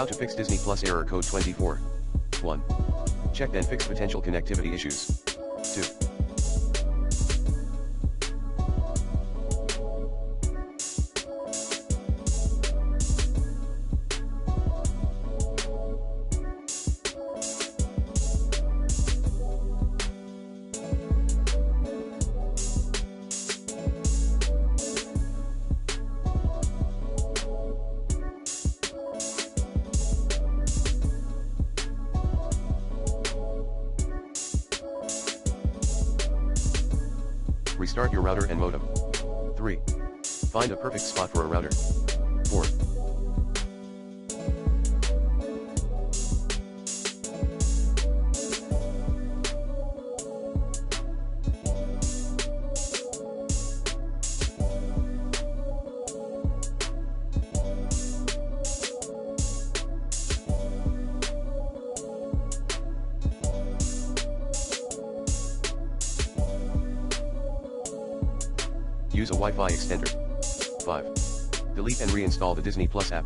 How to fix Disney Plus error code 24. 1. Check and fix potential connectivity issues. 2. Restart your router and modem. 3. Find a perfect spot for a router. 4. Use a Wi-Fi extender. 5. Delete and reinstall the Disney Plus app.